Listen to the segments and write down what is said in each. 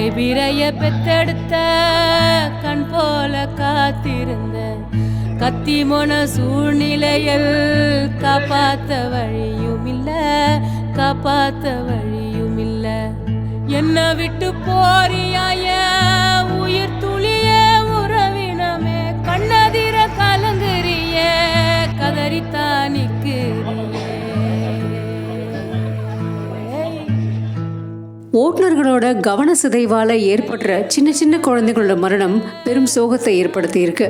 தேய்பிரைய பெத்தெடுத்த கண் போல காத்திருந்த கத்தி மொன சூழ்நிலையில் காப்பாத்த வழியும் இல்ல, காப்பாத்த வழியும் இல்ல. என்ன விட்டு போறியாய உயிர் துளிய உறவினமே, கண்ணதிர கலங்குறிய கதறித்தானிக்குறியே. ஓட்டுநர்களோட கவன சிதைவால ஏற்படுற சின்ன சின்ன குழந்தைகளோட மரணம் பெரும் சோகத்தை ஏற்படுத்தி இருக்கு.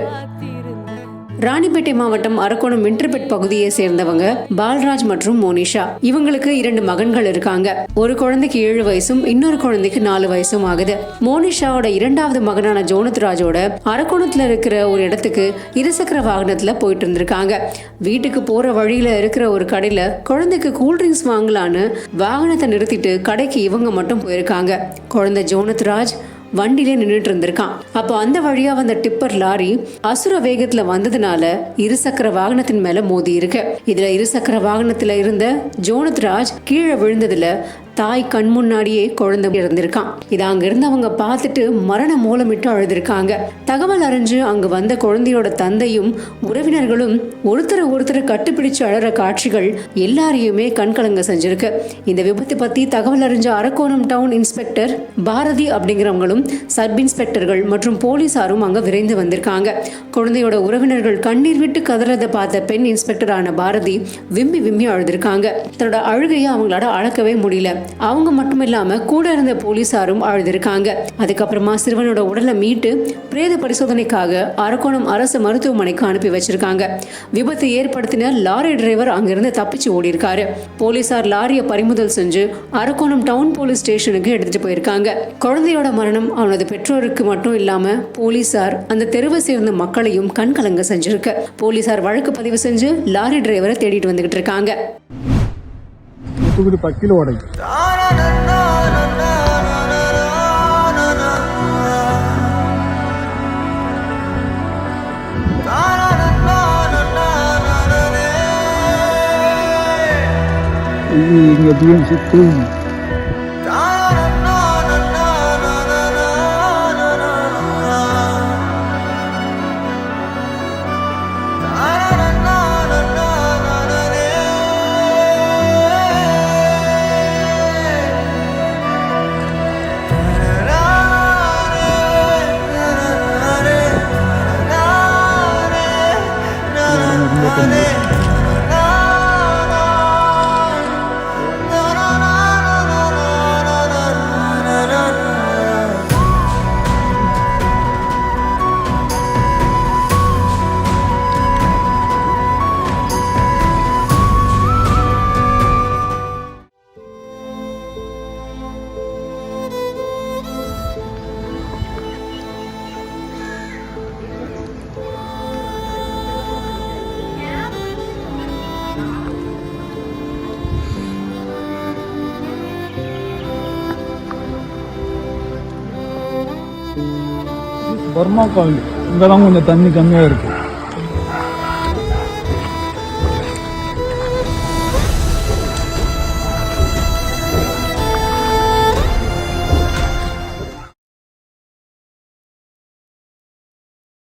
ராணிப்பேட்டை மாவட்டம் அரக்கோணம் விண்டர்பெட் பகுதியை சேர்ந்தவங்க பால்ராஜ் மற்றும் மோனிஷா. இவங்களுக்கு 2 மகன்கள் இருக்காங்க. ஒரு குழந்தைக்கு 7 வயசும் இன்னொரு குழந்தைக்கு 4 வயசும் ஆகுது. மோனிஷாவோட 2வது மகனான ஜோனத்ராஜோட அரக்கோணத்துல இருக்கிற ஒரு இடத்துக்கு இருசக்கர வாகனத்துல போயிட்டு இருந்திருக்காங்க. வீட்டுக்கு போற வழியில இருக்கிற ஒரு கடையில குழந்தைக்கு கூல்ட்ரிங்க்ஸ் வாங்கலான்னு வாகனத்தை நிறுத்திட்டு கடைக்கு இவங்க மட்டும் போயிருக்காங்க. குழந்தை ஜோனத்ராஜ் வண்டியிலே நின்றுட்டு இருந்திருக்கான். அப்போ அந்த வழியா வந்த டிப்பர் லாரி அசுர வேகத்துல வந்ததுனால இருசக்கர வாகனத்தின் மேல மோதி இருக்கு. இதுல இருசக்கர வாகனத்துல இருந்த ஜோனத்ராஜ் கீழே விழுந்ததுல தாய் கண் முன்னாடியே குழந்தை இறந்திருக்கான். இதை அங்க இருந்து அவங்க பார்த்துட்டு மரண மூலமிட்டு அழுதுருக்காங்க. தகவல் அறிஞ்சு அங்க வந்த குழந்தையோட தந்தையும் உறவினர்களும் ஒருத்தரை கட்டுப்பிடிச்சு அழற காட்சிகள் எல்லாரையுமே கண்கலங்க செஞ்சிருக்கு. இந்த விபத்து பத்தி தகவல் அறிஞ்ச அரக்கோணம் டவுன் இன்ஸ்பெக்டர் பாரதி அப்படிங்கிறவங்களும் சப் இன்ஸ்பெக்டர்கள் மற்றும் போலீசாரும் அங்க விரைந்து வந்திருக்காங்க. குழந்தையோட உறவினர்கள் கண்ணீர் விட்டு கதறதை பார்த்த பெண் இன்ஸ்பெக்டரான பாரதி விம்மி விம்மி அழுதுருக்காங்க. தன்னோட அழுகையை அவங்களால அடக்கவே முடியல. அவங்க மட்டும் இல்லாம கூட இருந்த போலீசாரும் அழுதிருக்காங்க. அதுக்கப்புறமா சிறுவனோட உடலை மீட்டு பிரேத பரிசோதனைக்காக அரக்கோணம் அரசு மருத்துவமனைக்கு அனுப்பி வச்சிருக்காங்க. விபத்து ஏற்படுத்தின லாரி டிரைவர் அங்கிருந்து தப்பிச்சு ஓடி இருக்காரு. போலீசார் லாரியை பறிமுதல் செஞ்சு அரக்கோணம் டவுன் போலீஸ் ஸ்டேஷனுக்கு எடுத்துட்டு போயிருக்காங்க. குழந்தையோட மரணம் அவனது பெற்றோருக்கு மட்டும் இல்லாம போலீசார் அந்த தெருவை சேர்ந்த மக்களையும் கண்கலங்க செஞ்சிருக்கு. போலீசார் வழக்கு பதிவு செஞ்சு லாரி டிரைவரை தேடிட்டு வந்துகிட்டு இருக்காங்க. பக்கில ஓடை இங்க பிஎம்சி தூங்கி பர்மா காலனி இங்கெல்லாம் கொஞ்சம் தண்ணி கம்மியாக இருக்கு.